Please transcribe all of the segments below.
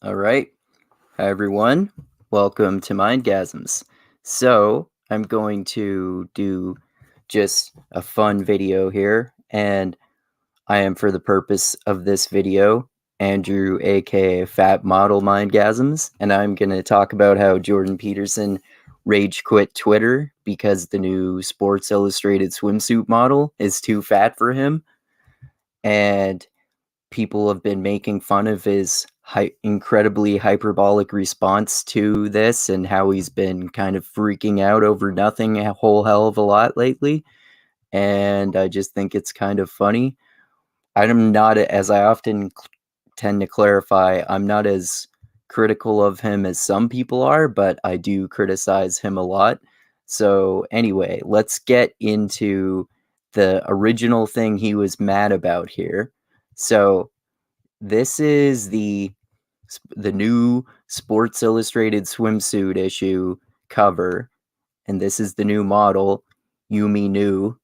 All right. Hi, everyone. Welcome to Mindgasms. So, I'm going to do just a fun video here, and I am, for the purpose of this video, Andrew, aka Fat Model Mindgasms, and I'm going to talk about how Jordan Peterson rage quit Twitter because the new Sports Illustrated swimsuit model is too fat for him, and people have been making fun of his incredibly hyperbolic response to this and how he's been kind of freaking out over nothing a whole hell of a lot lately. And I just think it's kind of funny. I'm not, as I often tend to clarify, I'm not as critical of him as some people are, but I do criticize him a lot. So, anyway, let's get into the original thing he was mad about here. So, this is the new Sports Illustrated swimsuit issue cover, and this is the new model, Yumi Nu,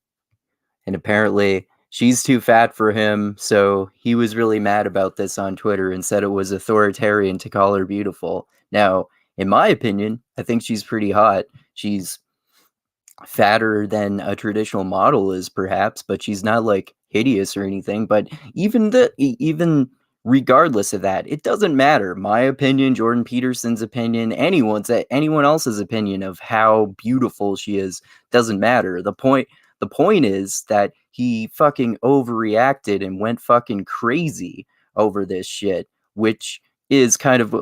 and apparently she's too fat for him, so he was really mad about this on Twitter and said it was authoritarian to call her beautiful. Now, in my opinion, I think she's pretty hot. She's fatter than a traditional model is, perhaps, but she's not like hideous or anything. But even regardless of that, it doesn't matter. My opinion, Jordan Peterson's opinion, anyone else's opinion of how beautiful she is doesn't matter. The point is that he fucking overreacted and went fucking crazy over this shit, which is kind of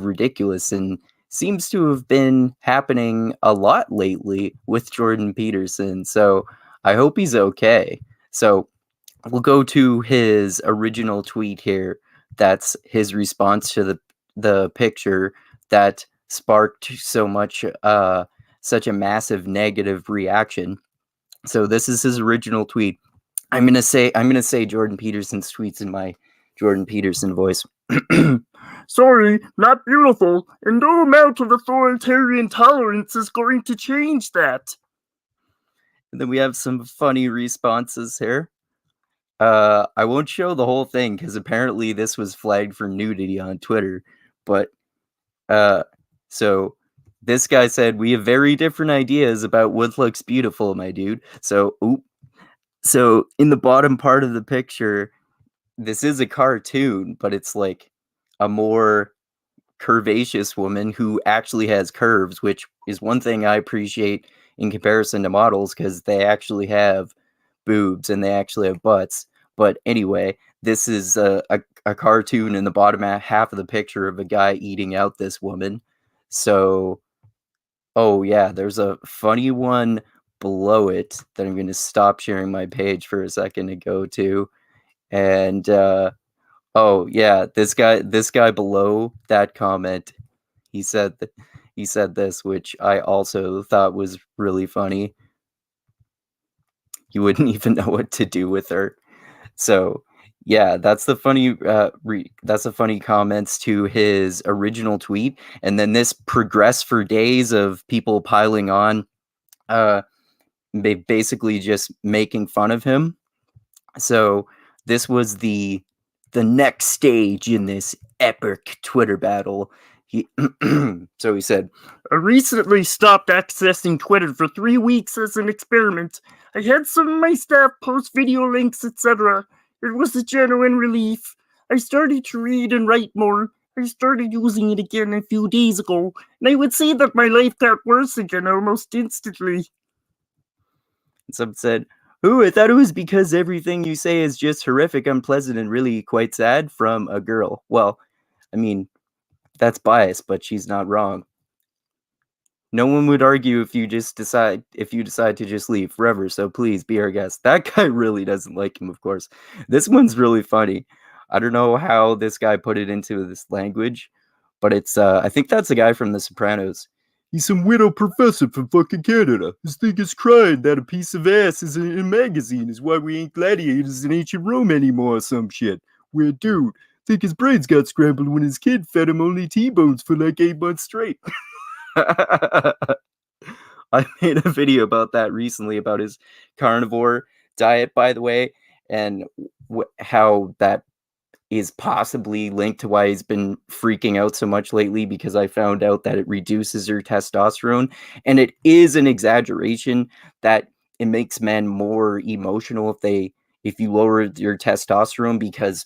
ridiculous and seems to have been happening a lot lately with Jordan Peterson. So I hope he's okay. So we'll go to his original tweet here. That's his response to the picture that sparked such a massive negative reaction. So this is his original tweet. I'm gonna say Jordan Peterson's tweets in my Jordan Peterson voice. Sorry, not beautiful, and no amount of authoritarian tolerance is going to change that. And then we have some funny responses here. I won't show the whole thing because apparently this was flagged for nudity on Twitter. But so this guy said we have very different ideas about what looks beautiful, my dude. So in the bottom part of the picture, this is a cartoon, but it's like a more curvaceous woman who actually has curves, which is one thing I appreciate in comparison to models because they actually have boobs and they actually have butts. But anyway, this is a cartoon in the bottom half of the picture of a guy eating out this woman. So, oh yeah, there's a funny one below it that I'm going to stop sharing my page for a second to go to. And oh yeah, this guy below that comment, he said he said this, which I also thought was really funny. He wouldn't even know what to do with her. So yeah, that's the funny comments to his original tweet, and then this progressed for days of people piling on, uh, basically just making fun of him. So this was the next stage in this epic Twitter battle. He so he said, I recently stopped accessing Twitter for 3 weeks as an experiment. I had some of my staff post video links, etc. It was a genuine relief. I started to read and write more. I started using it again a few days ago, and I would say that my life got worse again almost instantly. Some said, "Ooh, I thought it was because everything you say is just horrific, unpleasant, and really quite sad from a girl." Well, I mean, that's bias, but she's not wrong. No one would argue if you decide to just leave forever, so please be our guest. That guy really doesn't like him, of course. This one's really funny. I don't know how this guy put it into this language, but it's I think that's a guy from The Sopranos. He's some widow professor from fucking Canada. His thing is crying that a piece of ass is in a magazine is why we ain't gladiators in ancient Rome anymore or some shit. Weird dude. Think his brains got scrambled when his kid fed him only T-bones for like 8 months straight. I made a video about that recently about his carnivore diet, by the way, and how that is possibly linked to why he's been freaking out so much lately, because I found out that it reduces your testosterone, and it is an exaggeration that it makes men more emotional if you lower your testosterone, because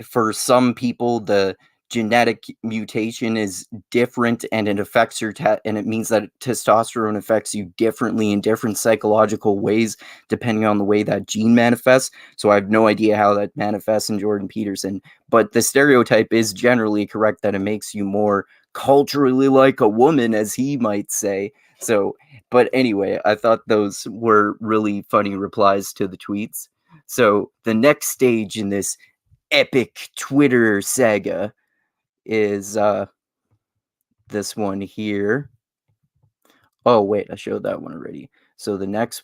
for some people the genetic mutation is different, and it affects and it means that testosterone affects you differently in different psychological ways depending on the way that gene manifests. So I have no idea how that manifests in Jordan Peterson, but the stereotype is generally correct that it makes you more culturally like a woman, as he might say. So, but anyway, I thought those were really funny replies to the tweets. So the next stage in this epic Twitter saga is this one here. Oh wait, I showed that one already. So the next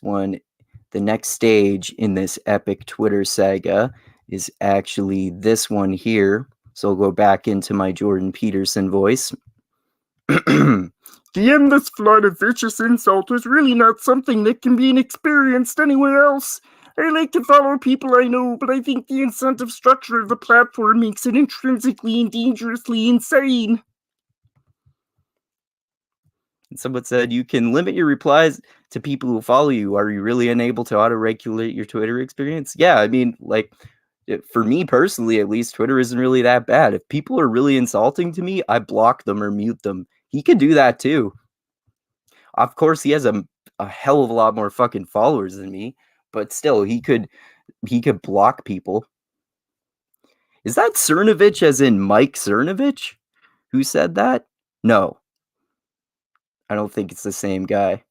stage in this epic Twitter saga is actually this one here. So I'll go back into my Jordan Peterson voice. The endless flood of vicious insult is really not something that can be experienced anywhere else. I like to follow people I know, but I think the incentive structure of the platform makes it intrinsically and dangerously insane. Someone said you can limit your replies to people who follow you. Are you really unable to auto-regulate your Twitter experience? Yeah, I mean, like, for me personally, at least, Twitter isn't really that bad. If people are really insulting to me, I block them or mute them. He could do that too. Of course, he has a hell of a lot more fucking followers than me, but still, he could block people. Is that Cernovich, as in Mike Cernovich, who said that? No, I don't think it's the same guy.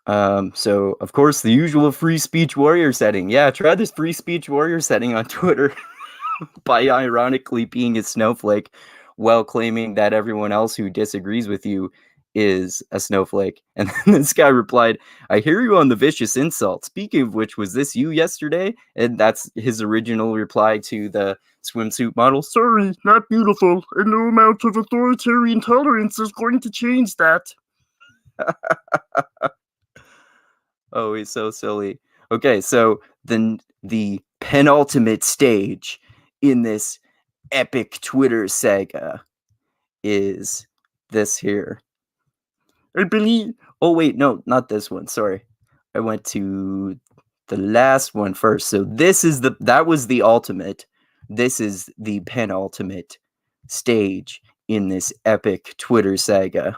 So of course the usual free speech warrior setting. Yeah, try this free speech warrior setting on Twitter by ironically being a snowflake while claiming that everyone else who disagrees with you is a snowflake. And then this guy replied, I hear you on the vicious insult. Speaking of which, was this you yesterday? And that's his original reply to the swimsuit model. Sorry, not beautiful, and no amount of authoritarian tolerance is going to change that. Oh, he's so silly. Okay, so the penultimate stage in this epic Twitter saga is this here. I believe. Oh wait, no, not this one. Sorry, I went to the last one first. So that was the ultimate. This is the penultimate stage in this epic Twitter saga.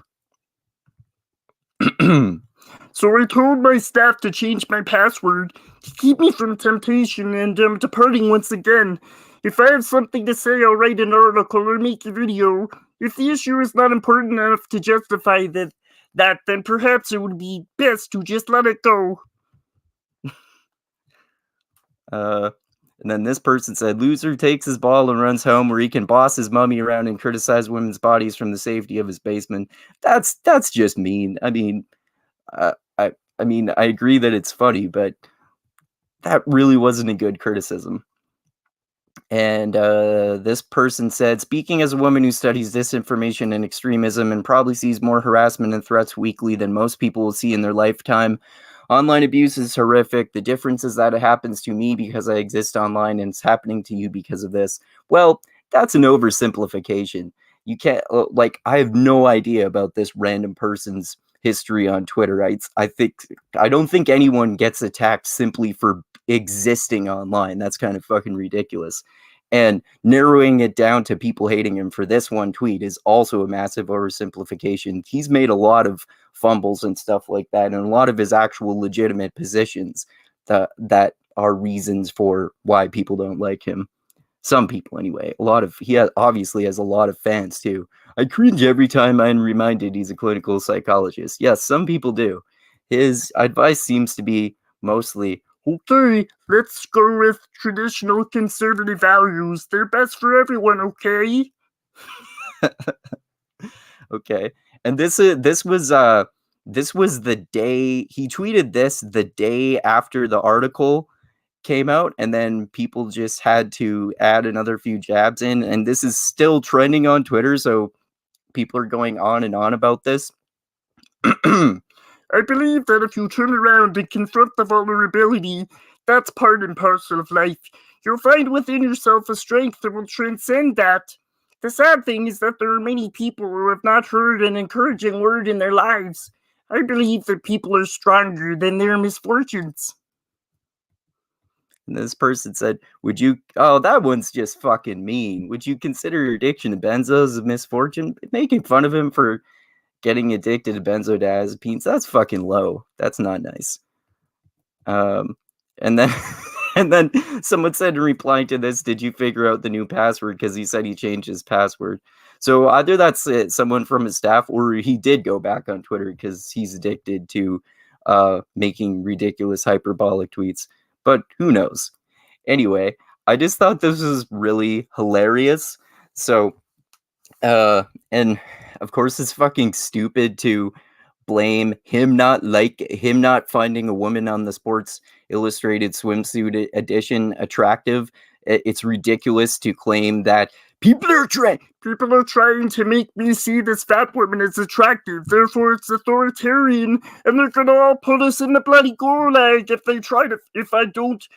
So I told my staff to change my password to keep me from temptation and departing once again. If I have something to say, I'll write an article or make a video. If the issue is not important enough to justify that, then perhaps it would be best to just let it go. And then this person said, loser takes his ball and runs home where he can boss his mummy around and criticize women's bodies from the safety of his basement. That's just mean. I mean, I agree that it's funny, but that really wasn't a good criticism. And this person said, speaking as a woman who studies disinformation and extremism and probably sees more harassment and threats weekly than most people will see in their lifetime, online abuse is horrific. The difference is that it happens to me because I exist online, and it's happening to you because of this. Well, that's an oversimplification. You can't, I have no idea about this random person's history on Twitter. I don't think anyone gets attacked simply for existing online. That's kind of fucking ridiculous. And narrowing it down to people hating him for this one tweet is also a massive oversimplification. He's made a lot of fumbles and stuff like that, and a lot of his actual legitimate positions that are reasons for why people don't like him. Some people, anyway. He obviously has a lot of fans too. I cringe every time I'm reminded he's a clinical psychologist. Yes, some people do. His advice seems to be mostly, okay, let's go with traditional conservative values. They're best for everyone, okay? Okay. And this was the day he tweeted this the day after the article came out, and then people just had to add another few jabs in, and this is still trending on Twitter, so people are going on and on about this. I believe that if you turn around and confront the vulnerability, that's part and parcel of life. You'll find within yourself a strength that will transcend that. The sad thing is that there are many people who have not heard an encouraging word in their lives. I believe that people are stronger than their misfortunes. And this person said, would you, oh, that one's just fucking mean. Would you consider your addiction to benzos a misfortune? Making fun of him for getting addicted to benzodiazepines, that's fucking low. That's not nice. And then and then someone said in replying to this, did you figure out the new password? Because he said he changed his password. So either that's someone from his staff, or he did go back on Twitter because he's addicted to making ridiculous hyperbolic tweets. But who knows? Anyway, I just thought this was really hilarious. So, and of course, it's fucking stupid to blame him not finding a woman on the Sports Illustrated swimsuit edition attractive. It's ridiculous to claim that people are trying to make me see this fat woman as attractive, therefore it's authoritarian, and they're gonna all put us in the bloody gulag if I don't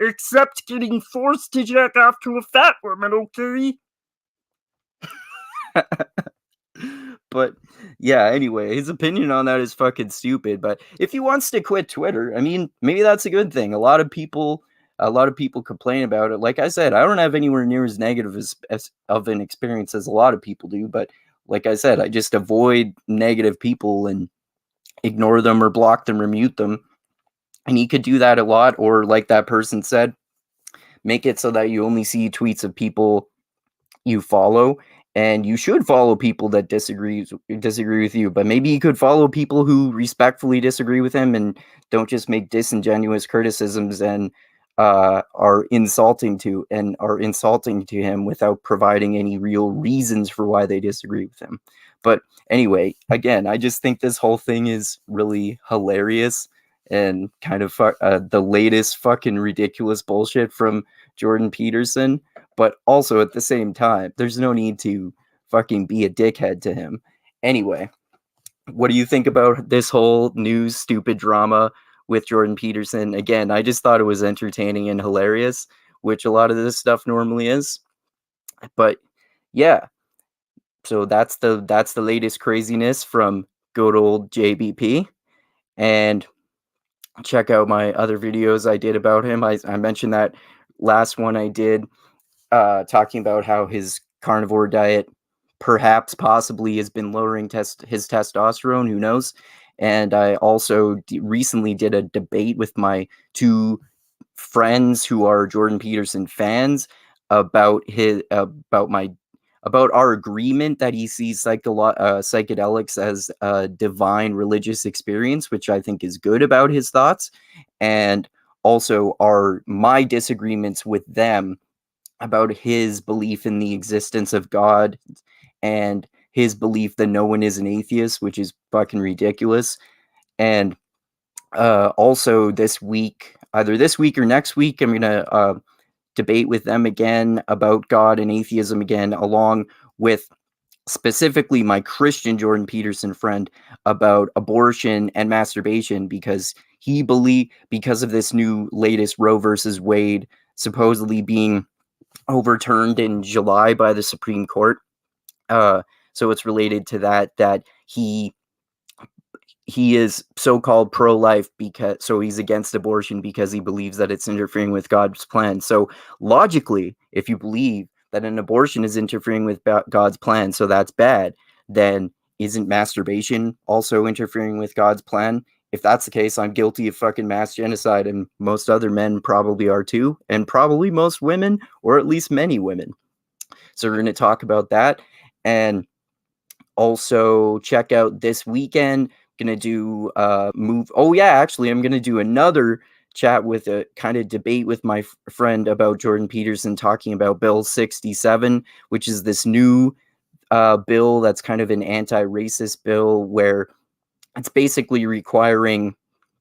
accept getting forced to jack off to a fat woman, okay? But yeah, anyway, his opinion on that is fucking stupid. But if he wants to quit Twitter, I mean, maybe that's a good thing. A lot of people complain about it. Like I said, I don't have anywhere near as negative as of an experience as a lot of people do. But like I said, I just avoid negative people and ignore them or block them or mute them. And he could do that a lot. Or like that person said, make it so that you only see tweets of people you follow, and you should follow people that disagree with you, but maybe you could follow people who respectfully disagree with him and don't just make disingenuous criticisms and are insulting to him without providing any real reasons for why they disagree with him. But anyway, again, I just think this whole thing is really hilarious and kind of the latest fucking ridiculous bullshit from Jordan Peterson. But also at the same time, there's no need to fucking be a dickhead to him. Anyway, what do you think about this whole new stupid drama with Jordan Peterson? Again, I just thought it was entertaining and hilarious, which a lot of this stuff normally is. But yeah, so that's the latest craziness from good old JBP. And check out my other videos I did about him. I mentioned that last one I did talking about how his carnivore diet possibly has been lowering his testosterone. Who knows? And I also recently did a debate with my two friends who are Jordan Peterson fans about our agreement that he sees psychedelics as a divine religious experience, which I think is good about his thoughts, and also my disagreements with them about his belief in the existence of God and his belief that no one is an atheist, which is fucking ridiculous. And also this week, either this week or next week, I'm going to debate with them again about God and atheism again, along with specifically my Christian Jordan Peterson friend about abortion and masturbation, because because of this new latest Roe versus Wade supposedly being overturned in July by the Supreme Court. So it's related to that he is so-called pro-life so he's against abortion because he believes that it's interfering with God's plan. So logically, if you believe that an abortion is interfering with God's plan, so that's bad, then isn't masturbation also interfering with God's plan? If that's the case, I'm guilty of fucking mass genocide, and most other men probably are too, and probably most women, or at least many women. So we're going to talk about that, and also check out this weekend. Gonna do actually, I'm gonna do another chat with a kind of debate with my friend about Jordan Peterson, talking about Bill 67, which is this new bill that's kind of an anti-racist bill where it's basically requiring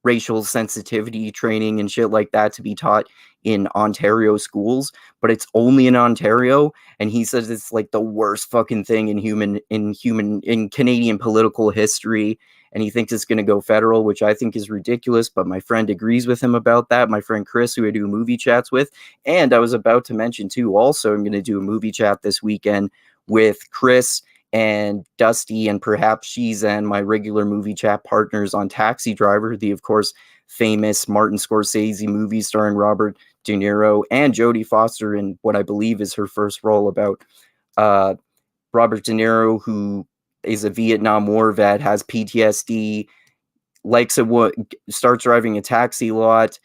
racial sensitivity training and shit like that to be taught in Ontario schools, but it's only in Ontario, and he says it's like the worst fucking thing in Canadian political history, and he thinks it's going to go federal, which I think is ridiculous, but my friend agrees with him about that. My friend Chris, who I do movie chats with, and I was about to mention too, also I'm going to do a movie chat this weekend with Chris and Dusty and perhaps she's and my regular movie chat partners on Taxi Driver, the of course famous Martin Scorsese movie starring Robert De Niro and Jodie Foster in what I believe is her first role, about Robert De Niro, who is a Vietnam War vet, has PTSD, starts driving a taxi lot,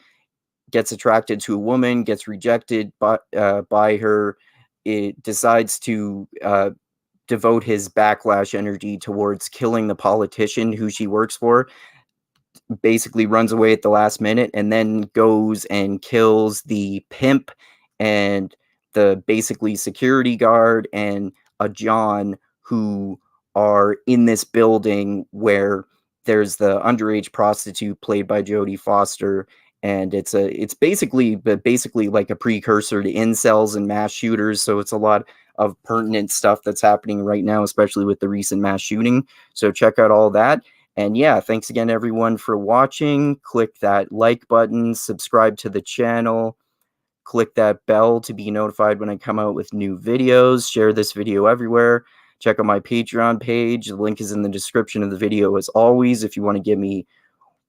gets attracted to a woman, gets rejected by her. It decides to devote his backlash energy towards killing the politician who she works for, basically runs away at the last minute, and then goes and kills the pimp and the basically security guard and a John who are in this building where there's the underage prostitute played by Jodie Foster, and it's basically like a precursor to incels and mass shooters. So it's a lot of pertinent stuff that's happening right now, especially with the recent mass shooting. So check out all that. And yeah, thanks again, everyone, for watching. Click that like button, subscribe to the channel, click that bell to be notified when I come out with new videos. Share this video everywhere. Check out my Patreon page. The link is in the description of the video as always. If you want to give me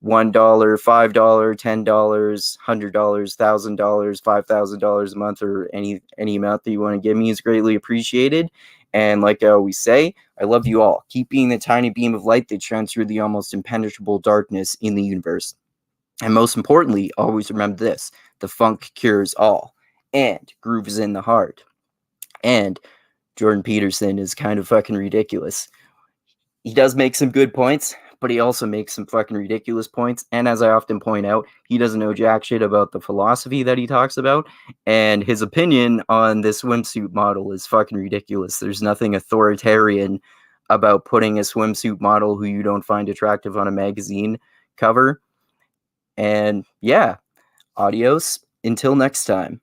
$1, $5, $10, $100, $1,000, $5,000 a month, or any amount that you want to give me is greatly appreciated. And like I always say, I love you all. Keep being the tiny beam of light that shines through the almost impenetrable darkness in the universe. And most importantly, always remember this: the funk cures all, and groove is in the heart. And Jordan Peterson is kind of fucking ridiculous. He does make some good points, but he also makes some fucking ridiculous points. And as I often point out, he doesn't know jack shit about the philosophy that he talks about. And his opinion on this swimsuit model is fucking ridiculous. There's nothing authoritarian about putting a swimsuit model who you don't find attractive on a magazine cover. And yeah, adios. Until next time.